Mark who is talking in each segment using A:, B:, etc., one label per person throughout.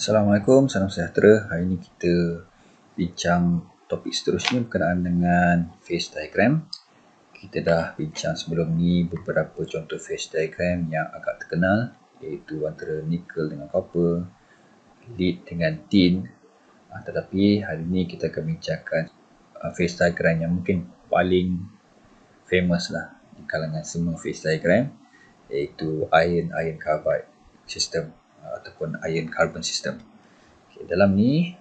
A: Assalamualaikum, salam sejahtera. Hari ini kita bincang topik seterusnya berkenaan dengan phase diagram. Kita dah bincang sebelum ni beberapa contoh phase diagram yang agak terkenal, iaitu antara nickel dengan copper, lead dengan tin. Tetapi hari ini kita akan bincangkan phase diagram yang mungkin paling famous lah di kalangan semua phase diagram, iaitu iron carbide system ataupun iron carbon system. Dalam ni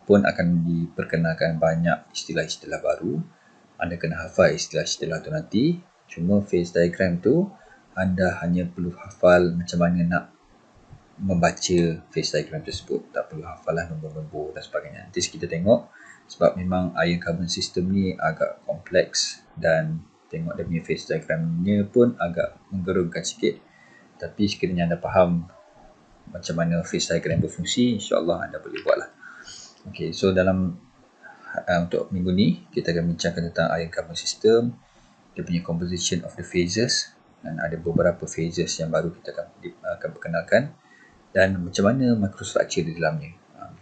A: pun akan diperkenalkan banyak istilah-istilah baru. Anda kena hafal istilah-istilah tu nanti. Cuma phase diagram tu anda hanya perlu hafal macam mana nak membaca phase diagram tersebut. Tak perlu hafal lah nombor-nombor dan sebagainya. Nanti kita tengok, sebab memang iron carbon system ni agak kompleks dan tengok dia punya phase diagramnya pun agak menggerunkan sikit. Tapi sekiranya anda faham macam mana phase diagram berfungsi, insyaAllah anda boleh buat lah. Okay, so dalam untuk minggu ni kita akan bincangkan tentang iron carbon system, dia punya composition of the phases, dan ada beberapa phases yang baru kita akan perkenalkan, dan macam mana microstructure di dalamnya.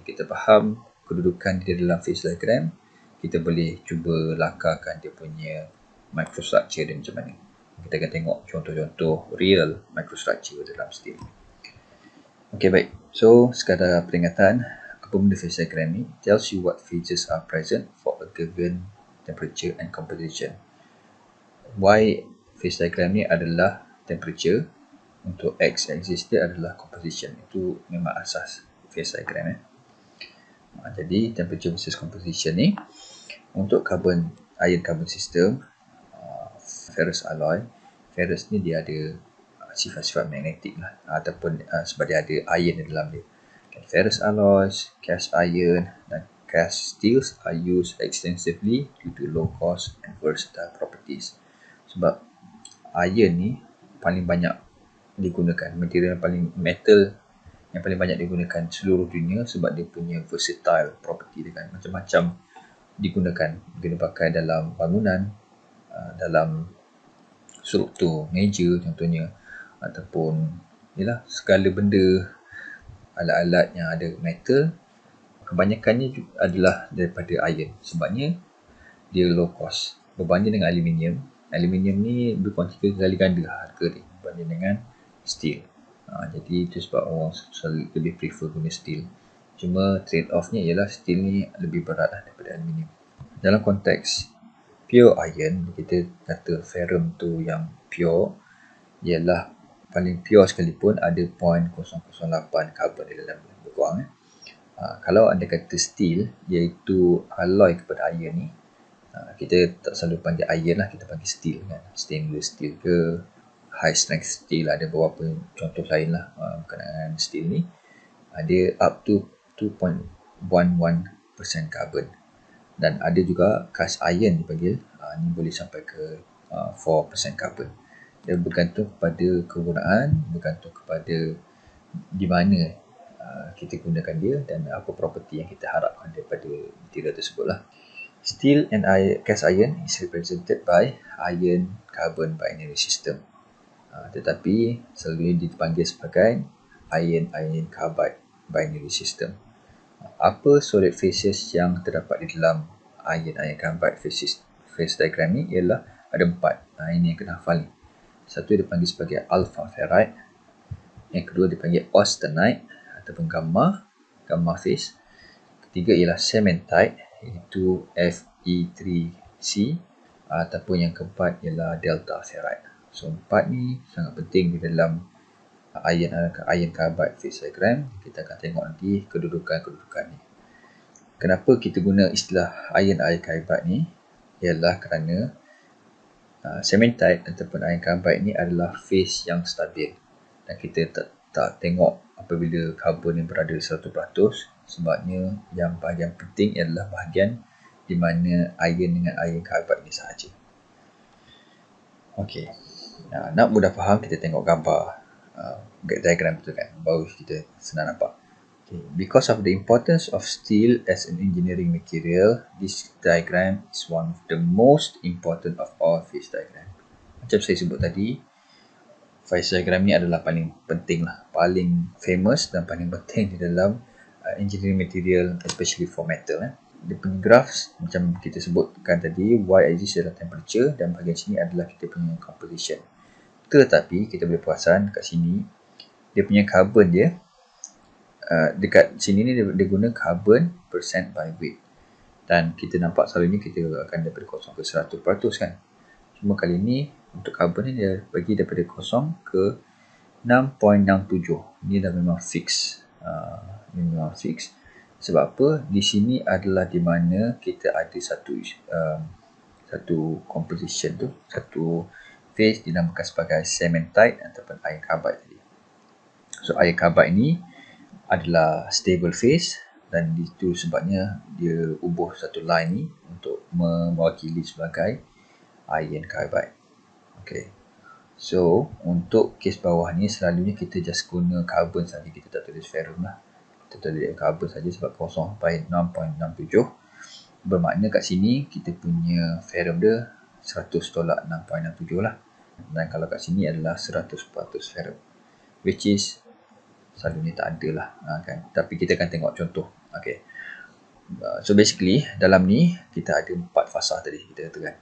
A: Kita faham kedudukan di dalam phase diagram, kita boleh cuba lakarkan dia punya microstructure dia macam mana. Kita akan tengok contoh-contoh real microstructure dalam steel. Okay, baik. So, sekadar peringatan, apa benda phase diagram ni? Tells you what phases are present for a given temperature and composition. Y phase diagram ni adalah temperature, untuk X axis dia adalah composition. Itu memang asas phase diagram. Jadi, temperature versus composition ni, untuk iron carbon system, ferrous alloy, ferrous ni dia ada sifat-sifat magnetik lah, ataupun sebab dia ada iron di dalam dia. Ferrous alloys, cast iron dan cast steels are used extensively due to low cost and versatile properties. Sebab iron ni paling banyak digunakan, metal yang paling banyak digunakan seluruh dunia, sebab dia punya versatile property dia kan, macam-macam digunakan. Dia pakai dalam bangunan, dalam struktur meja contohnya, ataupun segala benda, alat-alat yang ada metal, kebanyakannya adalah daripada iron. Sebabnya dia low cost berbanding dengan aluminium. Aluminium ni 2.3 kali ganda harga dia berbanding dengan steel. Jadi itu sebab orang selalu lebih prefer guna steel. Cuma trade off-nya ialah steel ni lebih berat daripada aluminium. Dalam konteks pure iron, kita kata ferrum tu yang pure, ialah paling pure sekalipun ada 0.008 carbon di dalam, lebih kurang. Kalau anda kata steel, iaitu alloy kepada iron ni, kita tak selalu panggil iron lah, kita panggil steel kan. Stainless steel ke high strength steel, ada beberapa contoh lain lah berkenaan steel ni. Dia up to 2.11% carbon, dan ada juga cast iron dipanggil, ni boleh sampai ke 4% carbon. Dia bergantung kepada kegunaan, bergantung kepada di mana kita gunakan dia dan apa property yang kita harapkan daripada material tersebut lah. Steel and cast iron is represented by iron carbon binary system, tetapi selalunya dipanggil sebagai iron carbide binary system. Apa solid phases yang terdapat di dalam iron carbide phase diagram ni ialah ada 4. Ini yang kena hafal ni. Satu dipanggil sebagai alpha ferrite, yang kedua dipanggil austenite ataupun gamma phase. Ketiga ialah cementite, iaitu Fe3C, ataupun yang keempat ialah delta ferrite. So 4 ni sangat penting di dalam iron carbide phase diagram. Kita akan tengok nanti kedudukan ni. Kenapa kita guna istilah iron carbide ni? Ialah kerana cementite ataupun iron carbide ni adalah phase yang stabil, dan kita tak tengok apabila karbon yang berada 100%, sebabnya yang bahagian penting ialah bahagian di mana iron dengan iron carbide ni sahaja. Okey, nak mudah faham, kita tengok gambar diagram tu kan, baru kita senang nampak. Okay. Because of the importance of steel as an engineering material, this diagram is one of the most important of all phase diagram. Macam saya sebut tadi, phase diagram ni adalah paling penting lah, paling famous dan paling penting di dalam engineering material, especially for metal. Dia punya graphs macam kita sebutkan tadi, y-axis adalah temperature dan bahagian sini adalah kita punya composition. Tetapi kita boleh perasan kat sini dia punya carbon dia dekat sini ni dia guna carbon percent by weight, dan kita nampak selalunya kita akan daripada 0 ke 100% kan. Cuma kali ni untuk carbon ni dia bagi daripada 0 ke 6.67. Ini dah memang fix. Ini memang fix. Sebab apa? Di sini adalah di mana kita ada satu composition tu, satu phase dinamakan sebagai cementite ataupun iron carbide tadi. So iron carbide ni adalah stable phase dan itu sebabnya dia ubah satu line ni untuk mewakili sebagai iron carbide. Okay. So untuk kes bawah ni selalunya kita just guna carbon saja, kita tak tulis ferrum lah. Kita tulis carbon saja sebab 0 sampai 6.67. Bermakna kat sini kita punya ferrum dia 100 tolak 6.67 lah. Dan kalau kat sini adalah 100% ferrum, which is selalunya tak ada lah kan. Tapi kita akan tengok contoh. Okay. So basically dalam ni kita ada 4 fasa tadi kita katakan.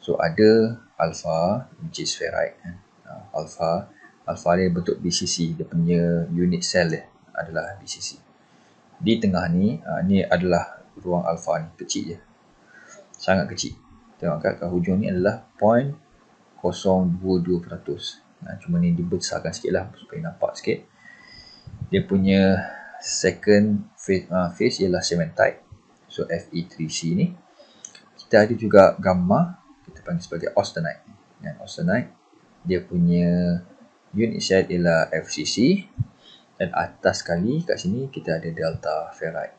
A: So ada alpha, which is ferrite. Alpha dia bentuk BCC, dia punya unit cell dia adalah BCC. Di tengah ni, ni adalah ruang alpha ni, kecil je, sangat kecil. Tengok kat hujung ni adalah 0.022%. Cuma ni dibesarkan sikit lah supaya nampak sikit. Dia punya second phase ialah cementite. So Fe3C ni. Kita ada juga gamma, kita panggil sebagai austenite. Dan austenite dia punya unit cell ialah FCC. Dan atas sekali kat sini kita ada delta ferrite.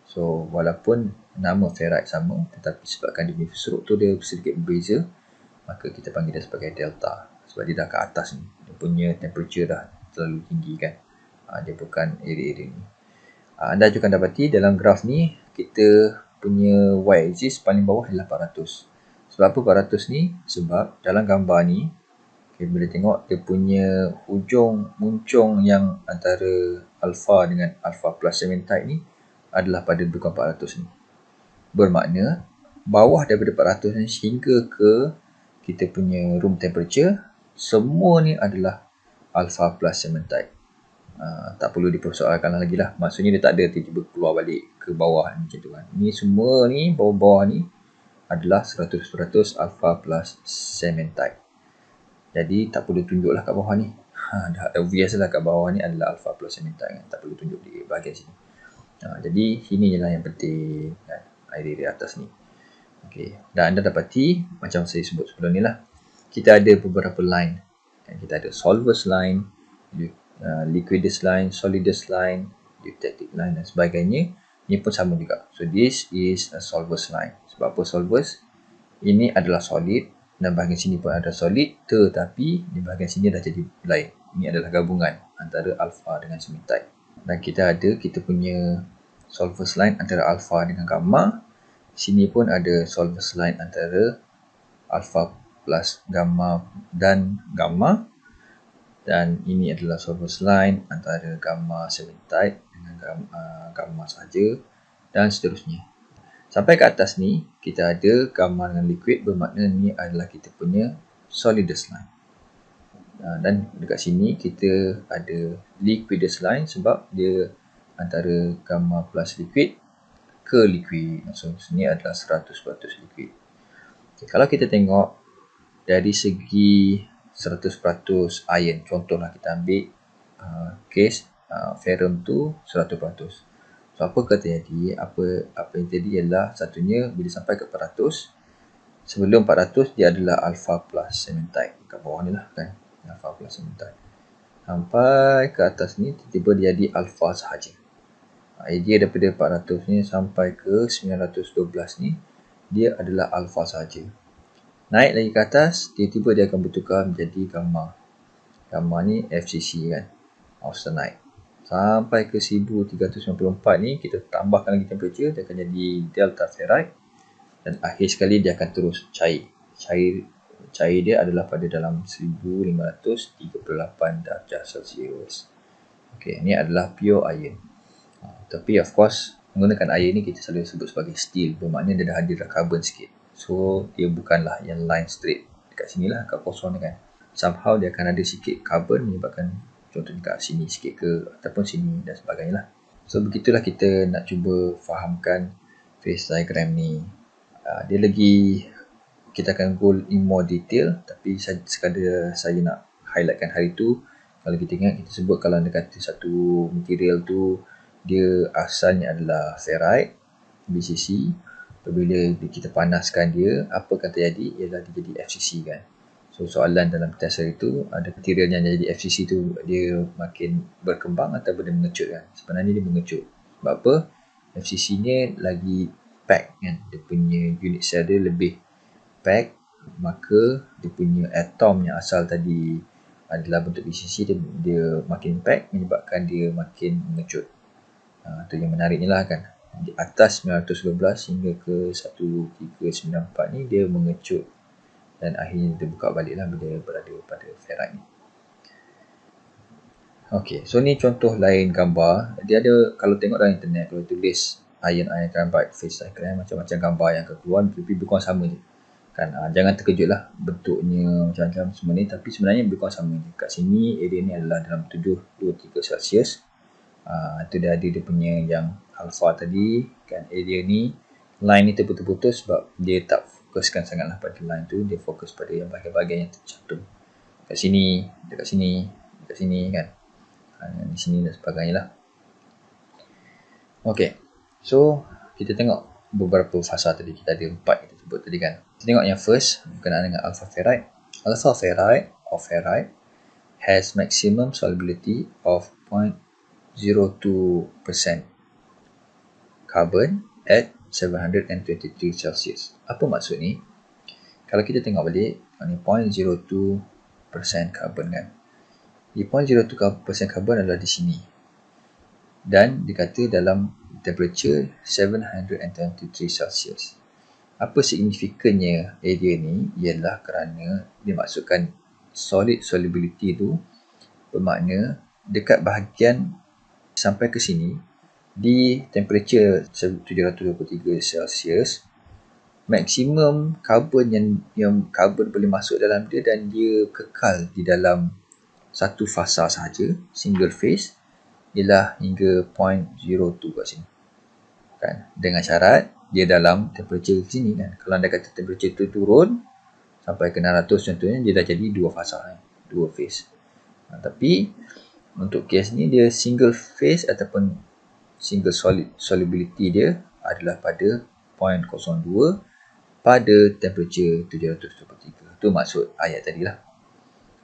A: So walaupun nama ferrite sama, tetapi sebabkan dia punya struktur dia sedikit berbeza, maka kita panggil dia sebagai delta. Sebab dia dah ke atas ni, dia punya temperature dah terlalu tinggi kan. Dia bukan area-area ni. Anda juga dapati dalam graf ni kita punya y-axis paling bawah adalah 400. Sebab apa 400 ni? Sebab dalam gambar ni kita boleh tengok dia punya hujung muncung yang antara alpha dengan alpha plus cementite ni adalah pada bukan 400 ni. Bermakna bawah daripada 400 ni hingga ke kita punya room temperature, semua ni adalah alpha plus cementite. Tak perlu dipersoalkan lagi lah. Maksudnya dia tak ada tiba-tiba keluar balik ke bawah macam tu kan. Ni semua ni, bawah-bawah ni adalah 100% alpha plus cementite. Jadi tak perlu tunjuk lah kat bawah ni. Dah obvious lah kat bawah ni adalah alpha plus cementite kan. Tak perlu tunjuk di bahagian sini. Jadi sini je lah yang penting kan, area atas ni. Okay. Dan anda dapati macam saya sebut sebelum ni lah, kita ada beberapa line. Kita ada solvers line, liquidus line, solidus line, eutectic line dan sebagainya. Ini pun sama juga. So this is a solvers line. Sebab apa solvers? Ini adalah solid dan bahagian sini pun ada solid, tetapi di bahagian sini dah jadi lain. Ini adalah gabungan antara alpha dengan cementite. Dan kita punya solvers line antara alpha dengan gamma. Sini pun ada solvers line antara alpha plus gamma dan gamma. Dan ini adalah solvers line antara gamma cementite dengan gamma saja dan seterusnya. Sampai ke atas ni kita ada gamma dengan liquid, bermakna ni adalah kita punya solidus line. Dan dekat sini kita ada liquidus line sebab dia antara gamma plus liquid ke liquid. So sini adalah 100% liquid. Okay, kalau kita tengok dari segi 100% iron, contohlah kita ambil case ferrum tu 100%. So apa kata jadi? Apa yang jadi ialah satunya bila sampai ke 400, sebelum 400 dia adalah alpha plus cementite kat bawah ni lah kan, alpha plus cementite. Sampai ke atas ni tiba-tiba dia jadi alpha sahaja. Idea daripada 400 ni sampai ke 912 ni dia adalah alpha sahaja. Naik lagi ke atas, tiba-tiba dia akan bertukar menjadi gamma. Gamma ni FCC kan, austenite. Sampai ke 1394 ni, kita tambahkan lagi temperature, dia akan jadi delta ferrite. Dan akhir sekali dia akan terus cair. Cair dia adalah pada dalam 1538 darjah Celsius. Okay, ni adalah pure iron. Tapi of course menggunakan air ni kita selalu sebut sebagai still, bermakna dia dah ada carbon sikit. So dia bukanlah yang line straight dekat sini lah, kat kosong ni kan. Somehow dia akan ada sikit carbon menyebabkan contohnya kat sini sikit ke ataupun sini dan sebagainya lah. So begitulah kita nak cuba fahamkan phase diagram ni. Dia lagi, kita akan go in more detail, tapi sekadar saya nak highlightkan hari tu. Kalau kita ingat, kita sebut kalau anda kata satu material tu dia asalnya adalah ferrite, BCC. Apabila kita panaskan dia, apa akan terjadi? Ialah dia jadi FCC kan. So soalan dalam test hari tu, ada material yang jadi FCC tu dia makin berkembang atau dia mengecut kan? Sebenarnya dia mengecut. Sebab apa? FCC ni lagi pack kan. Dia punya unit cell dia lebih pack, maka dia punya atom yang asal tadi adalah bentuk BCC, dia makin pack menyebabkan dia makin mengecut. Itu yang menariknya lah kan. Di atas 912 hingga ke 1394 ni dia mengecut dan akhirnya dia buka balik lah bila berada pada ferrite ni. Ok, so ni contoh lain gambar. Dia ada, kalau tengok dalam internet, kalau tulis iron carbide phase diagram, macam-macam gambar yang akan keluar, tapi lebih kurang sama je kan. Jangan terkejut lah bentuknya macam-macam semua ni, tapi sebenarnya lebih kurang sama je. Kat sini area ni adalah dalam 723 Celsius. Itu dia ada dia punya yang alpha tadi kan. Area ni, line ni terputus-putus sebab dia tak fokuskan sangatlah pada line tu, dia fokus pada yang bahagian-bahagian yang tercantum kat sini, dekat sini, dekat sini kan, di sini dan sebagainya lah. Ok, so kita tengok beberapa fasa tadi. Kita ada 4 kita sebut tadi kan. Kita tengok yang first berkenaan dengan alpha ferrite. Alpha ferrite or ferrite has maximum solubility of 0.02% carbon at 723 Celsius. Apa maksud ni? Kalau kita tengok balik, ni 0.02% carbon kan. Di 0.02% carbon adalah di sini. Dan dikata dalam temperature 723 Celsius. Apa signifikannya area ni? Ialah kerana dimaksudkan solid solubility tu bermakna dekat bahagian sampai ke sini di temperature 723 Celsius, maksimum carbon yang carbon boleh masuk dalam dia dan dia kekal di dalam satu fasa sahaja, single phase, ialah hingga 0.02 kat sini kan, dengan syarat dia dalam temperature sini kan. Kalau anda kata temperature tu turun sampai ke 600 contohnya, dia dah jadi dua fasa kan, dua phase. Tapi untuk kes ni dia single phase ataupun single solubility dia adalah pada 0.02 pada temperature 723. Itu maksud ayat tadi lah.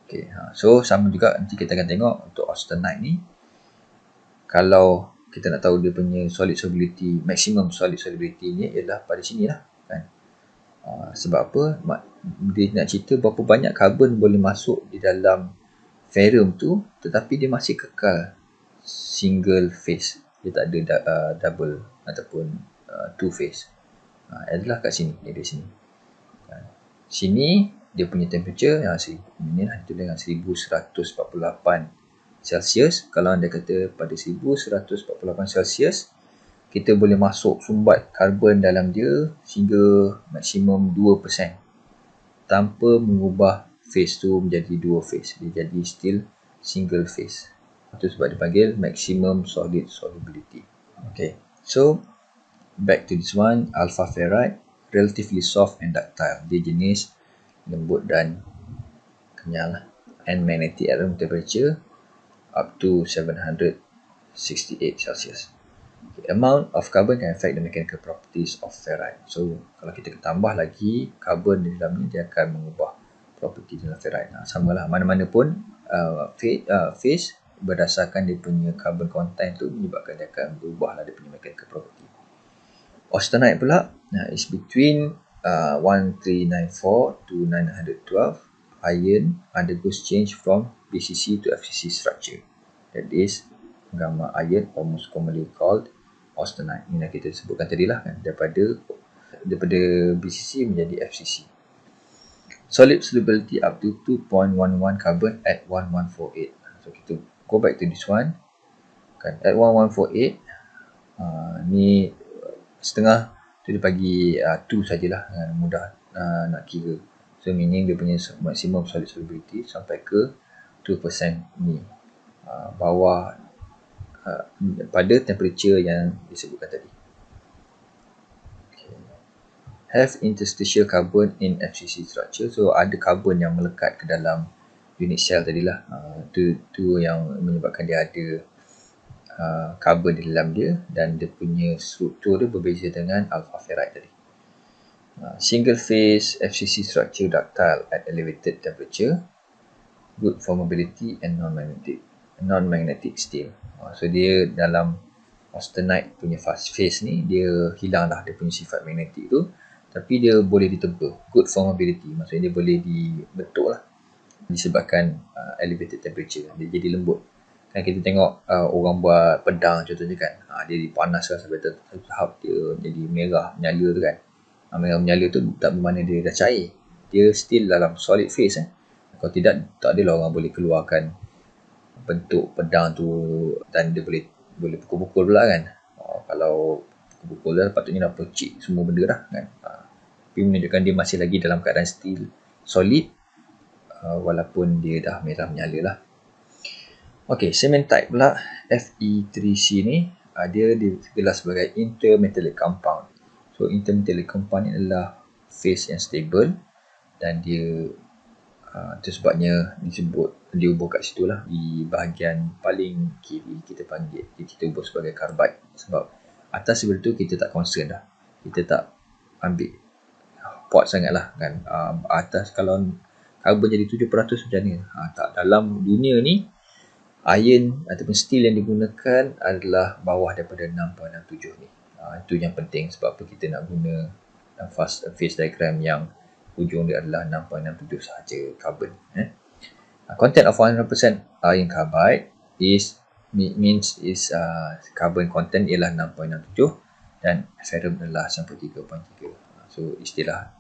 A: Okay, so sama juga nanti kita akan tengok untuk austenite ni. Kalau kita nak tahu dia punya solid solubility, maximum solid solubility ni ialah pada sini lah kan. Sebab apa? Dia nak cerita berapa banyak carbon boleh masuk di dalam ferrum tu, tetapi dia masih kekal single phase. Dia tak ada double ataupun two phase. Adalah kat sini, dia di sini. Sini dia punya temperature yang ini lah, ditulis dengan 1148 Celsius. Kalau anda kata pada 1148 Celsius kita boleh masuk sumbat karbon dalam dia sehingga maksimum 2% tanpa mengubah phase tu menjadi dua phase. Dia jadi still single phase. Itu sebab dipanggil maximum solid solubility. Okay, so back to this one, alpha ferrite relatively soft and ductile. Dia jenis lembut dan kenyal and magnetic at room temperature up to 768 Celsius. The amount of carbon can affect the mechanical properties of ferrite. So kalau kita tambah lagi carbon di dalamnya, dia akan mengubah property dalam ferrite. Samalah mana-mana pun phase berdasarkan dia punya carbon content tu menyebabkan dia akan berubahlah dia punya mechanical property. Austenite pula is between 1394 to 912. Iron undergoes change from BCC to FCC structure. That is, gamma iron most commonly called austenite. Ini yang kita sebutkan tadi lah kan, daripada BCC menjadi FCC. Solid solubility up to 2.11 carbon at 1148. So kita go back to this one kan, at 1148 Ni setengah tu dia bagi 2 sajalah, mudah nak kira. So meaning dia punya maximum solid solubility sampai ke 2% ni, bawah pada temperature yang disebutkan tadi. Have interstitial carbon in FCC structure. So ada karbon yang melekat ke dalam unit cell tadilah. Tu yang menyebabkan dia ada karbon di dalam dia, dan dia punya struktur dia berbeza dengan alpha ferrite tadi. Single phase FCC structure ductile at elevated temperature, good formability and non-magnetic steel. So dia dalam austenite punya phase ni, dia hilanglah dia punya sifat magnetik tu, tapi dia boleh ditebal. Good formability, maksudnya dia boleh dibentuk lah disebabkan elevated temperature, dia jadi lembut. Kan kita tengok orang buat pedang contohnya kan, dia dipanaskan sampai satu tahap dia jadi merah menyala tu kan. Merah menyala tu tak bermakna dia dah cair, dia still dalam solid phase. Kalau tidak, tak adalah orang boleh keluarkan bentuk pedang tu dan dia boleh pukul-pukul pula kan. Kalau pukul dah, patutnya dah percik semua benda dah kan. Tapi menunjukkan dia masih lagi dalam keadaan still solid, walaupun dia dah merah menyala lah. Okey, cementite pula, Fe3C ni, dia digelar sebagai intermetallic compound. So intermetallic compound ni adalah phase yang stable, dan dia itu sebabnya dia ubur kat situ lah, di bahagian paling kiri kita panggil, kita ubur sebagai carbide. Sebab atas sebelum tu kita tak concern dah, kita tak ambil pot sangat lah kan. Atas kalau karbon jadi 7% macam ni, tak. Dalam dunia ni, iron ataupun steel yang digunakan adalah bawah daripada 6.67 ni. Itu yang penting, sebab apa kita nak guna phase diagram yang hujung dia adalah 6.67 sahaja carbon. Content of 100% iron carbide means carbon content ialah 6.67 dan ferrum adalah 93.3. So istilah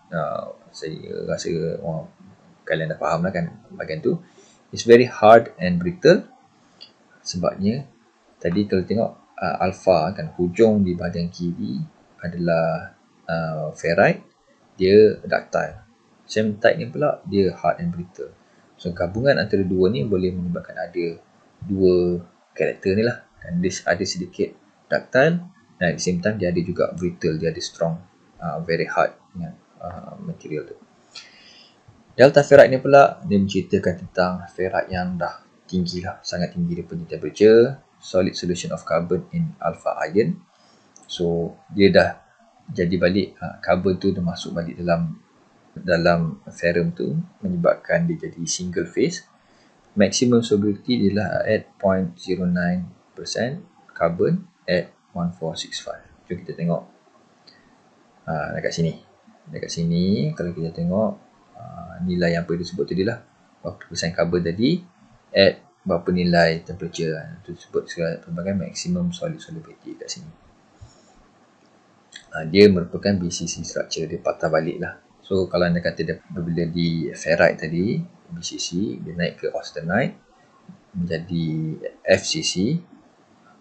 A: saya rasa kalian dah faham lah kan bahagian tu. It's very hard and brittle. Sebabnya tadi kalau tengok alpha kan, hujung di bahagian kiri adalah ferrite, dia ductile. Cementite ni pula dia hard and brittle. So gabungan antara dua ni boleh menyebabkan ada dua karakter ni lah kan. Dia ada sedikit ductile, dan at the same time dia ada juga brittle, dia ada strong, very hard material tu. Delta ferrite ni pula dia menceritakan tentang ferrite yang dah tinggi lah, sangat tinggi dia punya temperature, solid solution of carbon in alpha iron. So dia dah jadi balik, carbon tu dah masuk balik dalam ferrum tu, menyebabkan dia jadi single phase. Maximum solubility dia lah at 0.09% carbon at 1465. Jom kita tengok dekat sini kalau kita tengok nilai yang apa dia sebut tadi lah, berapa persen carbon tadi at berapa nilai temperature, itu sebut sebagai maximum solid solubility kat sini. Dia merupakan BCC structure, dia patah balik lah. So kalau anda kata dia bila di ferrite tadi BCC, dia naik ke austenite menjadi FCC,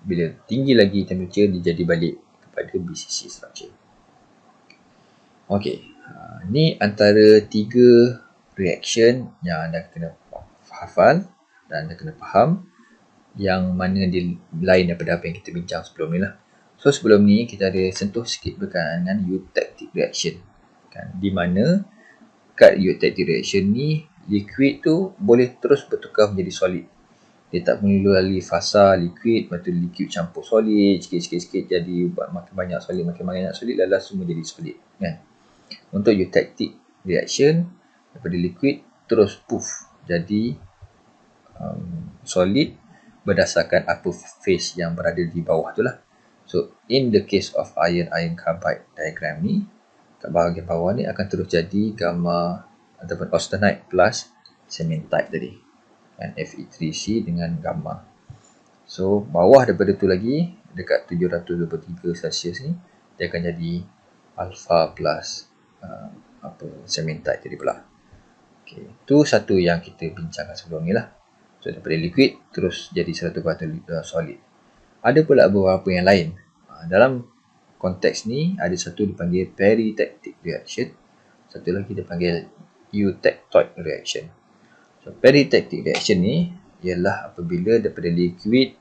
A: bila tinggi lagi temperature dia jadi balik kepada BCC structure. Okey, ni antara 3 reaction yang anda kena hafal dan anda kena faham, yang mana dia lain daripada apa yang kita bincang sebelum ni lah. So sebelum ni kita ada sentuh sikit berkaitan dengan eutectic reaction kan, di mana kat eutectic reaction ni liquid tu boleh terus bertukar menjadi solid. Dia tak perlu lalui fasa liquid, lepas tu liquid campur solid, sikit-sikit jadi makin banyak solid, lalas semua jadi solid kan. Untuk eutectic reaction, daripada liquid terus puff jadi solid berdasarkan apa phase yang berada di bawah tu lah. So in the case of iron carbide diagram ni, kat bahagian bawah ni akan terus jadi gamma ataupun austenite plus cementite tadi kan, Fe3C dengan gamma. So bawah daripada tu lagi, dekat 723 Celsius ni, dia akan jadi alpha plus cementite tadi pula. Okay, tu satu yang kita bincangkan sebelum ni lah. So daripada liquid terus jadi 100% solid. Ada pula beberapa yang lain. Dalam konteks ni ada satu dipanggil peritectic reaction, satu lagi dipanggil eutectoid reaction. So peritectic reaction ni ialah apabila daripada liquid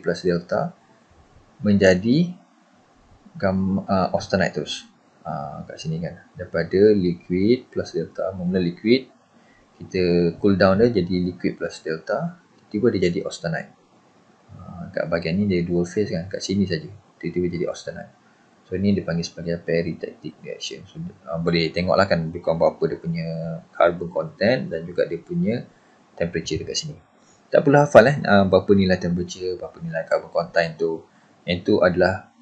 A: plus delta menjadi austenite terus. Kat sini kan, daripada liquid plus delta, mula liquid kita cool down dia jadi liquid plus delta, tiba dia jadi austenite. Kat bahagian ni dia dual phase kan, kat sini saja tiba-tiba jadi austenite. So ini dipanggil sebagai peritectic reaction. So boleh tengoklah kan lebih kurang berapa dia punya carbon content dan juga dia punya temperature dekat sini. Tak perlu hafal berapa nilai temperature, berapa nilai carbon content tu. Yang tu adalah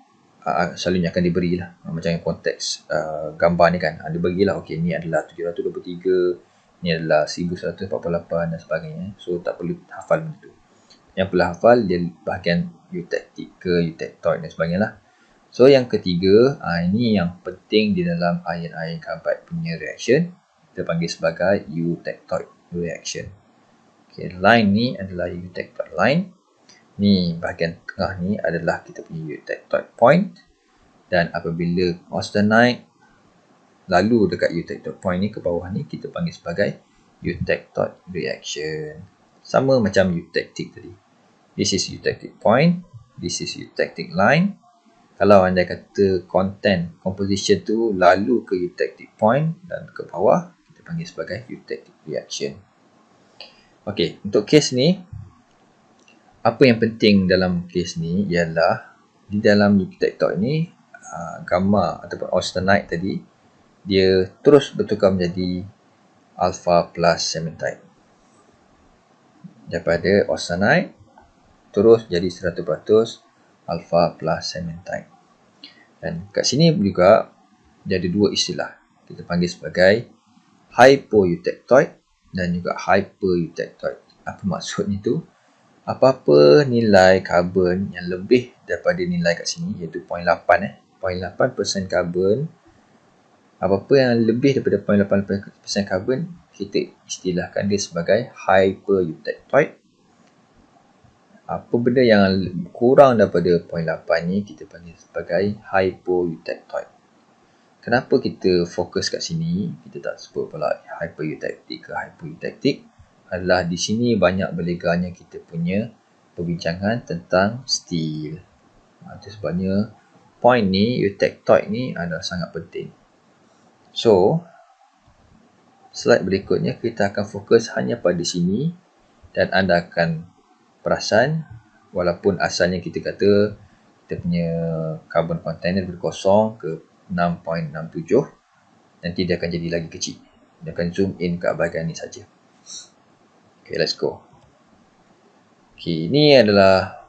A: selalunya akan diberilah. Macam yang konteks gambar ni kan, dia berilah okey ni adalah 723, ni adalah 1148 dan sebagainya. So tak perlu hafal benda tu. Yang perlu hafal dia bahagian eutectic ke eutectoid dan sebagainya lah. So yang ketiga, ini yang penting di dalam ion-ion carbide punya reaction, kita panggil sebagai eutectoid reaction. Okay, line ni adalah eutectoid line. Ni bahagian tengah ni adalah kita punya eutectoid point. Dan apabila austenite lalu dekat eutectoid point ni ke bawah ni, kita panggil sebagai eutectoid reaction. Sama macam eutectic tadi. This is eutectic point, this is eutectic line. Kalau anda kata content composition tu lalu ke eutectic point dan ke bawah, kita panggil sebagai eutectic reaction. Okey, untuk kes ni, apa yang penting dalam kes ni ialah di dalam eutectoid ni, gamma ataupun austenite tadi, dia terus bertukar menjadi alpha plus cementite. Daripada austenite terus jadi 100% alpha plus cementite. Dan kat sini juga dia ada dua istilah. Kita panggil sebagai hypoeutectoid dan juga hypereutectoid. Apa maksudnya tu? Apa-apa nilai karbon yang lebih daripada nilai kat sini, iaitu 0.8 0.8% karbon, apa-apa yang lebih daripada 0.8% karbon, kita istilahkan dia sebagai hypereutectoid. Apa benda yang kurang daripada 0.8 ni kita panggil sebagai hypoeutectoid. Kenapa kita fokus kat sini? Kita tak sebut pula hypereutectic ke hypoeutectic. Adalah di sini banyak berleganya kita punya perbincangan tentang steel. Itu sebabnya point ni, eutectoid ni adalah sangat penting. So, slide berikutnya kita akan fokus hanya pada sini dan anda akan perasan walaupun asalnya kita kata kita punya carbon content daripada kosong ke 6.67, nanti dia akan jadi lagi kecil. Dia akan zoom in ke bahagian ni saja. Okay, let's go. Okay, ini adalah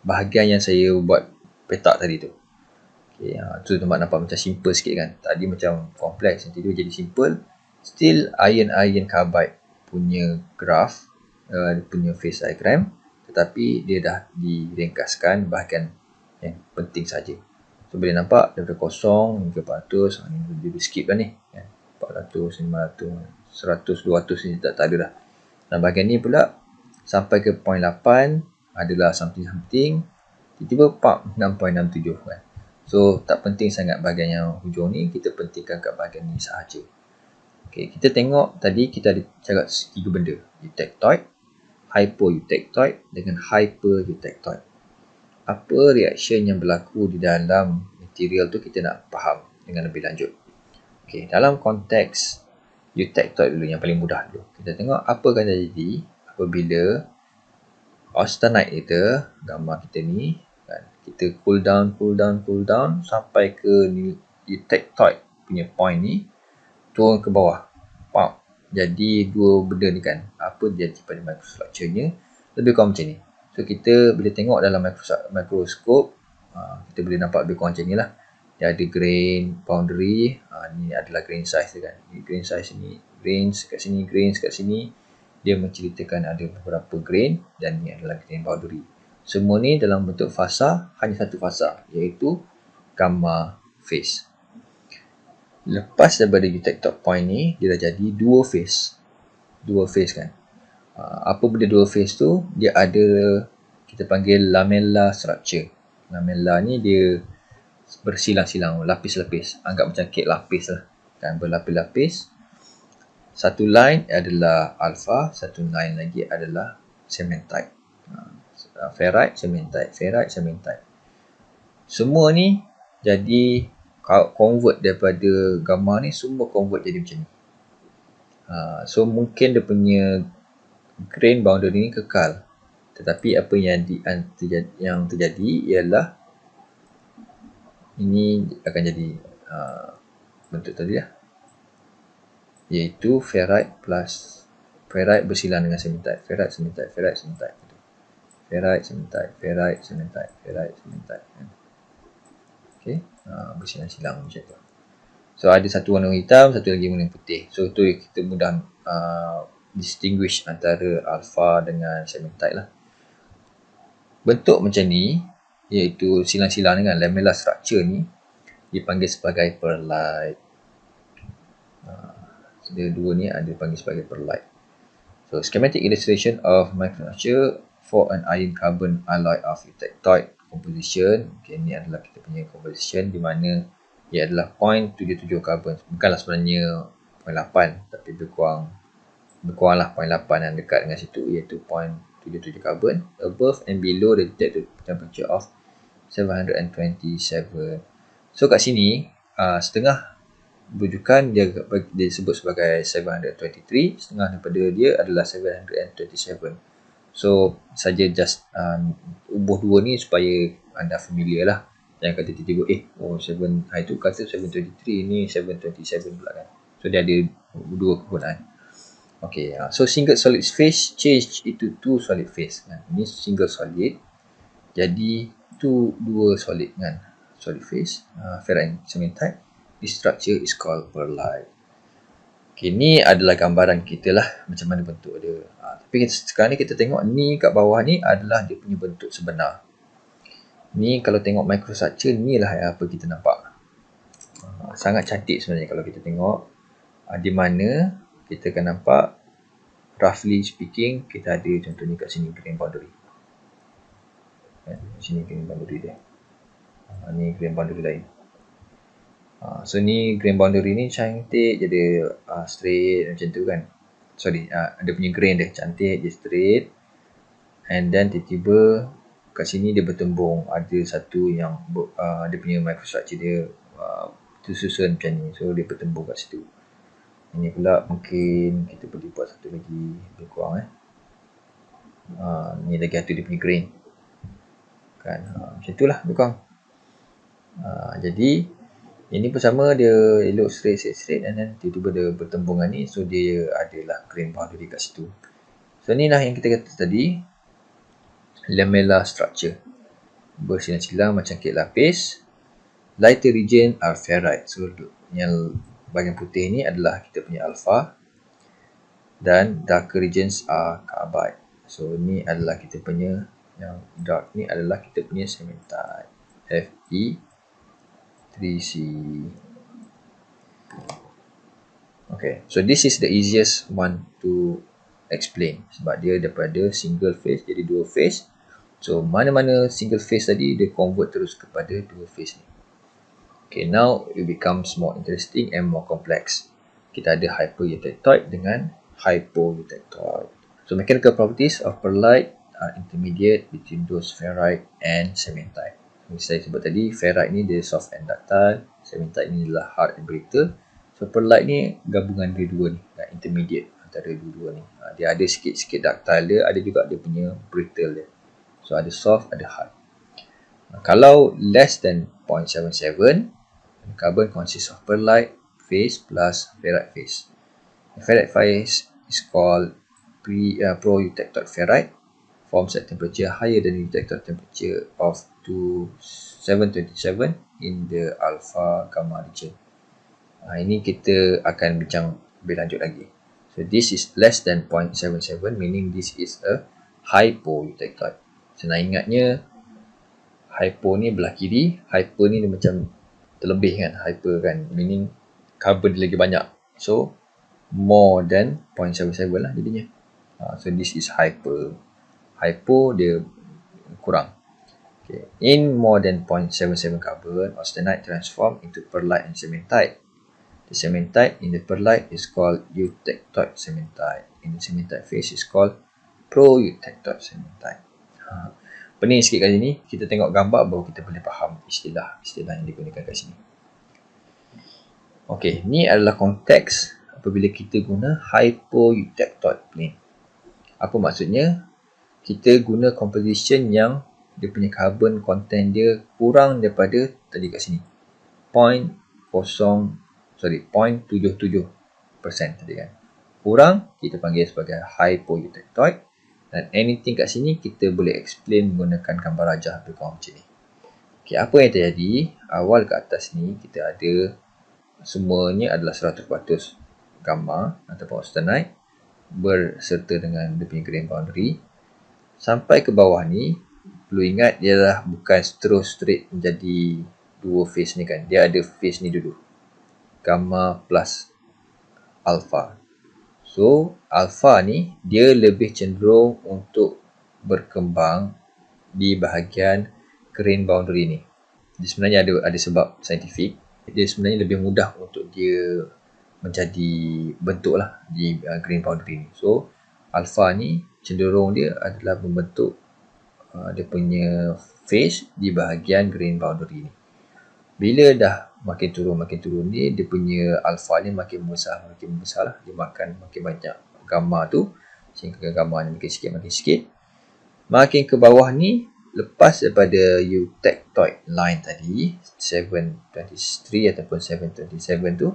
A: bahagian yang saya buat petak tadi tu. Okay, tu tempat nampak macam simple sikit kan. Tadi macam kompleks, nanti dia jadi simple. Still ion-ion carbide punya graph, punya phase diagram, tetapi dia dah diringkaskan bahagian yang penting saja. So boleh nampak daripada kosong hingga 400, ini dia skip lah ni. 400, 500, 100, 200 ni tak ada dah. Dan bahagian ni pula sampai ke 0.8 adalah something, tiba-tiba 6.67 kan. So tak penting sangat bahagian yang hujung ni, kita pentingkan kat bahagian ni sahaja. Okay, kita tengok tadi kita ada cakap 3 benda, eutectoid, hypoeutectoid dengan hypereutectoid. Apa reaction yang berlaku di dalam material tu kita nak faham dengan lebih lanjut. Okay, dalam konteks eutectoid dulu, yang paling mudah dulu. Kita tengok apa akan terjadi apabila austenite kita, gambar kita ni, kan, kita cool down sampai ke eutectoid punya point ni, turun ke bawah. Pop. Jadi dua benda ni kan, apa jadi pada microstructure-nya, lebih kurang macam ni. So kita boleh tengok dalam mikroskop, kita boleh nampak lebih kurang macam ni lah. Dia ada grain boundary, ni adalah grain size dia kan. Grain size ni, grains kat sini, grains kat sini. Dia menceritakan ada beberapa grain dan ni adalah grain boundary. Semua ni dalam bentuk fasa, hanya satu fasa, iaitu gamma phase. Lepas daripada eutectoid point ni, dia dah jadi dual phase. Dual phase kan. Apa benda dual phase tu? Dia ada, kita panggil lamella structure. Lamella ni dia bersilang-silang, lapis-lapis. Anggap macam kek lapis lah. Kan, berlapis-lapis. Satu line adalah alpha, satu line lagi adalah cementite. Ferrite, cementite, ferrite, cementite. Semua ni jadi convert daripada gambar ni, semua convert jadi macam ni. So mungkin dia punya grain boundary ni kekal, tetapi apa yang terjadi ialah ini akan jadi bentuk tadi lah, iaitu ferrite plus ferrite bersilang dengan cementite, ferrite, cementite, ferrite, cementite, ferrite, cementite, ferrite, cementite, ferrite, cementite. Okay, bersilang-silang macam tu. So ada satu warna hitam, satu lagi warna putih. So tu kita mudah distinguish antara alpha dengan cementite lah. Bentuk macam ni, iaitu silang-silang dengan lamellar structure ni, dipanggil sebagai pearlite. Dia dua ni ada dipanggil sebagai pearlite. So schematic illustration of microstructure for an iron carbon alloy of eutectoid composition. Okay, ni adalah kita punya composition di mana ia adalah 0.77 carbon. Bukanlah sebenarnya 0.8, tapi berkuranglah 0.8 yang dekat dengan situ, iaitu 0.77 carbon above and below the detected temperature of 727. So kat sini setengah rujukan dia disebut sebagai 723, setengah daripada dia adalah 727. So saja just ubah dua ni supaya anda familiar lah. Jangan kata tiba-tiba 7 itu kata 723, ni 727 pula kan. So dia ada dua kegunaan. Okay, so single solid phase change itu two solid phase kan. Ini single solid, jadi tu dua solid kan. Solid phase, ferrite cementite. This structure is called pearlite. Okay, ni adalah gambaran kita lah macam mana bentuk dia. Tapi sekarang ni kita tengok ni kat bawah ni adalah dia punya bentuk sebenar. Ni kalau tengok microstructure, ni lah apa kita nampak. Sangat cantik sebenarnya kalau kita tengok. Di mana kita akan nampak, roughly speaking, kita ada contohnya kat sini grain boundary. Sini grain boundary dia. Ni grain boundary lain. So ni grain boundary ni cantik, jadi straight macam tu kan. Sorry, ada punya grain dia cantik, dia straight. And then tiba-tiba kat sini dia bertembung, ada satu yang dia punya microstructure dia tersusun macam ni. So dia bertembung kat situ. Ini pula mungkin kita boleh buat satu lagi lebih kurang ni lagi satu dia punya grain kan. Macam itulah lebih kurang. Jadi ini pun sama, dia elok straight and then tiba-tiba dia bertembungan ni, so dia adalah grain boundary kat situ. So ni lah yang kita kata tadi, lamellar structure, bersilang-silang macam kek lapis. Lighter region are ferrite. So yang bahagian putih ni adalah kita punya alpha, dan darker regions are carbide. So ni adalah kita punya, yang dark ni adalah kita punya cementite, Fe3C. Okay, so this is the easiest one to explain, sebab dia daripada single phase jadi dua phase. So mana-mana single phase tadi, dia convert terus kepada dua phase ni. Okay, now it becomes more interesting and more complex. Kita ada hypereutectoid dengan hypoeutectoid. So mechanical properties of pearlite are intermediate between those ferrite and cementite. Saya sebut tadi, ferrite ni dia soft and ductile, cementite ni adalah hard and brittle. So pearlite ni gabungan dua-dua ni, intermediate antara dua-dua ni. Dia ada sikit-sikit ductile dia, ada juga dia punya brittle dia. So ada soft, ada hard. Kalau less than 0.77, carbon consists of pearlite phase plus ferrite phase. The ferrite phase is called pro-eutectoid ferrite, forms at temperature higher than the eutectoid temperature of 727 in the alpha gamma region. Ini kita akan bincang lebih lanjut lagi. So this is less than 0.77, meaning this is a hypoeutectoid. Senang ingatnya, hypo ni belah kiri, hyper ni dia macam terlebih kan, hyper kan, meaning carbon dia lagi banyak. So more than 0.77 lah jadinya. So this is hyper. Hypo dia kurang. Okay. In more than 0.77 carbon, austenite transform into perlite and cementite. The cementite in the perlite is called eutectoid cementite. In the cementite phase is called pro-eutectoid cementite. Pening sikit kali ni, kita tengok gambar baru kita boleh faham istilah yang digunakan kat sini. Okey, ni adalah konteks apabila kita guna hypoeutectoid plane. Apa maksudnya? Kita guna composition yang dia punya carbon content dia kurang daripada tadi kat sini 0.77% tadi kan. Kurang kita panggil sebagai hypoeutectoid, dan anything kat sini kita boleh explain menggunakan gambar rajah lebih kurang macam ni. Okay, apa yang terjadi awal ke atas ni kita ada semuanya adalah 100% gamma ataupun austenite berserta dengan dia punya grain boundary. Sampai ke bawah ni, perlu ingat dia dah bukan terus straight menjadi dua phase ni kan. Dia ada phase ni dulu. Gamma plus alpha. So, alpha ni dia lebih cenderung untuk berkembang di bahagian grain boundary ni. Dia sebenarnya ada sebab saintifik. Dia sebenarnya lebih mudah untuk dia menjadi bentuk lah di grain boundary ni. So, alpha ni cenderung dia adalah membentuk dia punya phase di bahagian grain boundary ni. Bila dah makin turun ni, dia punya alpha ni makin membesar lah. Dia makan makin banyak gamma tu, sehingga gamma ni makin sikit. Makin ke bawah ni, lepas daripada eutectoid line tadi 723 ataupun 727 tu,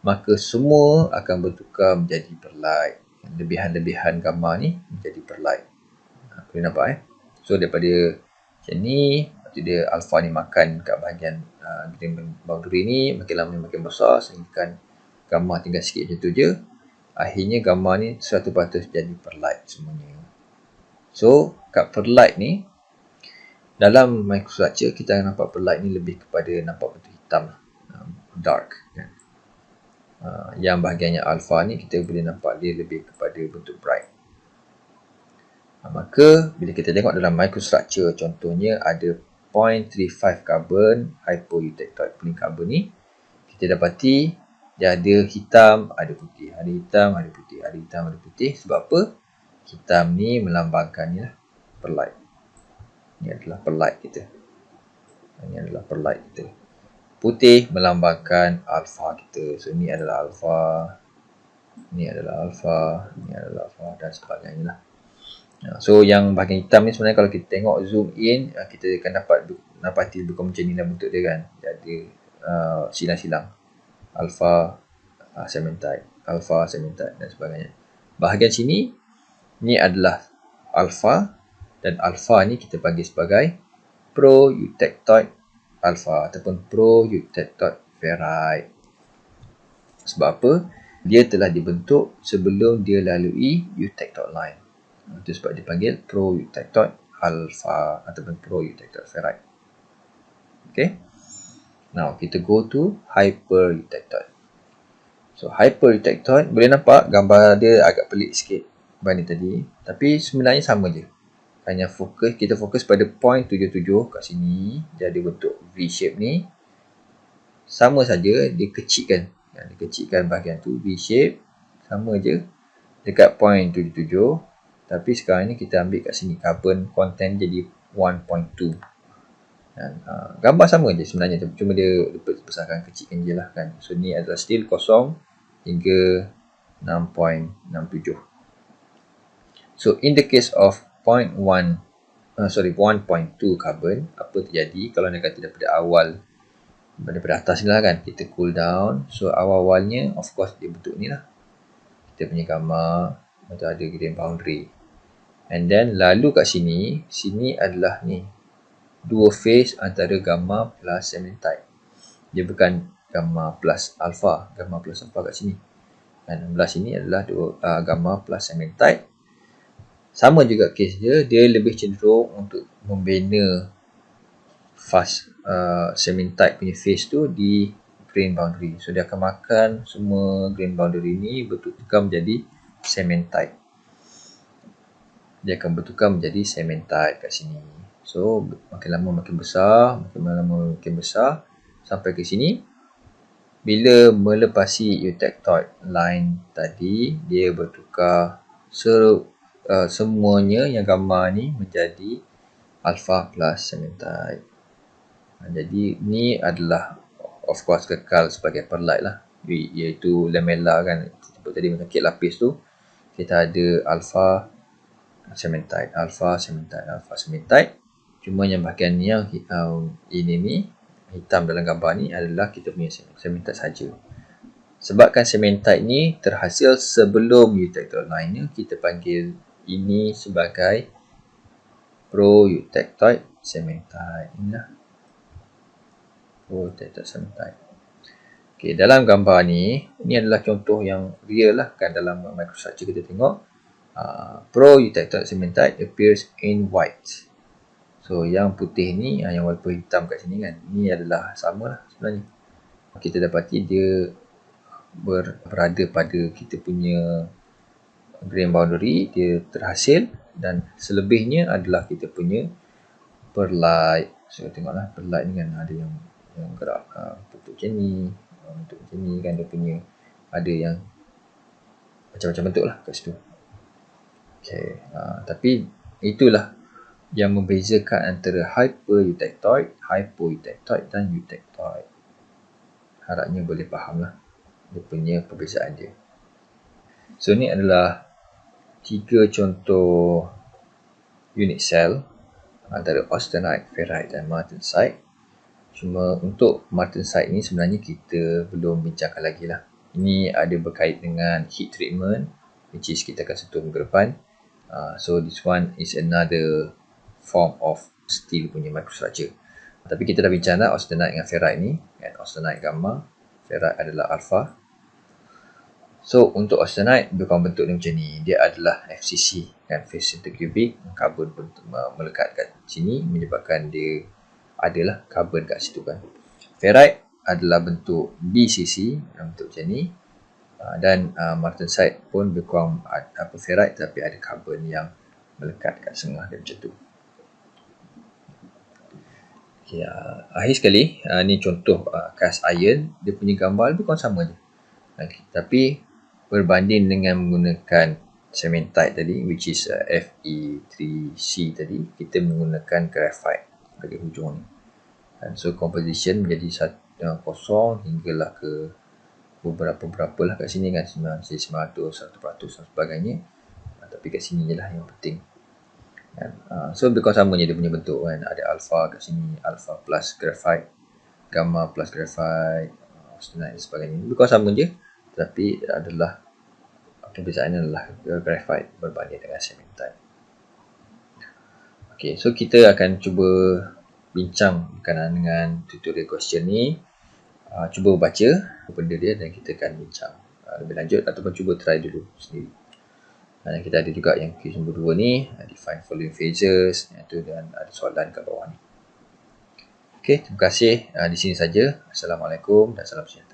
A: maka semua akan bertukar menjadi perlite. Lebihan-lebihan gamma ni menjadi perlite. Boleh nampak So daripada macam ni, dia alpha ni makan kat bahagian grain boundary ni, makin lama makin besar sehingga gamma tinggal sikit macam tu je. Akhirnya gamma ni 100% jadi perlite semuanya. So kat perlite ni, dalam microstructure kita akan nampak perlite ni lebih kepada nampak bentuk hitam, dark kan. Yang bahagiannya alpha ni kita boleh nampak dia lebih kepada bentuk bright. Maka bila kita tengok dalam microstructure, contohnya ada 0.35 carbon hypoeutectoid plane carbon ni, kita dapati dia ada hitam, ada putih, ada hitam, ada putih, ada hitam, ada putih. Sebab apa? Hitam ni melambangkan ni lah perlite. Ini adalah perlite kita. Ini adalah perlite kita. Putih melambangkan alpha kita. So ini adalah alpha, ini adalah alpha, ini adalah alpha dan sebagainya lah. So yang bahagian hitam ni sebenarnya kalau kita tengok zoom in, kita akan dapati lebih kurang macam ni lah bentuk dia kan. Dia ada silang-silang alpha cementite, alpha cementite dan sebagainya. Bahagian sini ni adalah alpha, dan alpha ni kita panggil sebagai pro-eutectoid alpha ataupun pro-eutectoid ferrite. Sebab apa? Dia telah dibentuk sebelum dia lalui eutectoid line. Itu sebab dipanggil pro-eutectoid alpha ataupun pro-eutectoid ferrite. Okay. Now kita go to hyper-eutectoid. So hyper-eutectoid, boleh nampak gambar dia agak pelik sikit berbanding tadi, tapi sebenarnya sama je. Hanya kita fokus pada 0.77 kat sini, dia ada bentuk V shape ni. Sama saja, dia kecilkan. Dia kecilkan bahagian tu V shape, sama je dekat 0.77. Tapi sekarang ni kita ambil kat sini carbon content jadi 1.2. Dan gambar sama je sebenarnya, cuma dia besarkan kecilkan je lah kan. So ni adalah still kosong hingga 6.67. So in the case of 1.2 carbon, apa terjadi kalau nak kata daripada awal, daripada atas ni lah kan, kita cool down. So awal-awalnya of course dia bentuk ni lah, kita punya gamma atau ada grain boundary. And then lalu kat sini adalah ni dua phase antara gamma plus cementite. Dia bukan gamma plus alpha, gamma plus alpha kat sini. Dan belah sini adalah gamma plus cementite. Sama juga case dia lebih cenderung untuk membina fast cementite punya phase tu di grain boundary. So dia akan makan semua grain boundary ni bertukar menjadi cementite. dia akan bertukar menjadi cementite kat sini. So makin lama makin besar, makin lama makin besar sampai ke sini. Bila melepasi eutectoid line tadi, dia bertukar semuanya yang gambar ni menjadi alpha plus cementite. Jadi ni adalah of course kekal sebagai perlite lah, iaitu lamella kan. Sebut tadi macam kek lapis tu, kita ada alpha cementite, alpha cementite, alpha cementite. Cuma yang bahagian yang ini ni, hitam dalam gambar ni adalah kita punya cementite saja. Sebabkan cementite ni terhasil sebelum eutectoid line ni, kita panggil ini sebagai pro-eutectoid cementite. Inilah pro-eutectoid cementite. Okay, dalam gambar ni, ini adalah contoh yang real lah kan. Dalam microstructure kita tengok pro-eutectoid cementite appears in white. So yang putih ni, yang walaupun hitam kat sini kan, ni adalah sama lah sebenarnya. Kita dapati dia berada pada kita punya grain boundary, dia terhasil, dan selebihnya adalah kita punya perlite. So tengoklah perlite ni kan ada yang gerak bentuk macam ni, bentuk macam ni kan, dia punya ada yang macam-macam bentuk lah kat situ. Okay, tapi itulah yang membezakan antara hyper-eutectoid, hypo-eutectoid dan eutectoid. Harapnya boleh faham lah dia punya perbezaan dia. So ni adalah 3 contoh unit cell antara austenite, ferrite dan martensite. Cuma untuk martensite ni sebenarnya kita belum bincangkan lagi lah. Ini ada berkait dengan heat treatment, which is kita akan sentuh minggu depan. So this one is another form of steel punya microstructure. Tapi kita dah bincang dah austenite dengan ferrite ni, kan? Austenite gamma, ferrite adalah alpha. So untuk austenite bukan bentuk dia macam ni, dia adalah FCC kan, phase center cubic, karbon melekat kat sini menyebabkan dia adalah karbon kat situ kan. Ferrite adalah bentuk BCC, bentuk macam ni, dan martensite pun bukan ferrite tapi ada karbon yang melekat kat tengah dia macam tu. Okay, akhir sekali, ni contoh cast iron, dia punya gambar lebih kurang sama je. Okay, tapi berbanding dengan menggunakan cementite tadi, which is Fe3C tadi, kita menggunakan graphite sebagai hujung ni. And so composition menjadi kosong hinggalah ke beberapa lah kat sini kan, 900, 100% dan sebagainya. Tapi kat sini je lah yang penting. So lebih kurang sama je dia punya bentuk kan. Ada alpha kat sini, alpha plus graphite, gamma plus graphite, austenite dan sebagainya. Lebih kurang sama je, tapi adalah perbezaannya adalah graphite berbanding dengan cementite. Okay, so kita akan cuba bincang berkenaan dengan tutorial question ni. Cuba baca benda dia dan kita akan bincang lebih lanjut ataupun cuba try dulu sendiri. Dan kita ada juga yang quiz nombor 2 ni, define following phases, itu, dan ada soalan kat bawah ni. Okay, terima kasih. Di sini saja. Assalamualaikum dan salam sejahtera.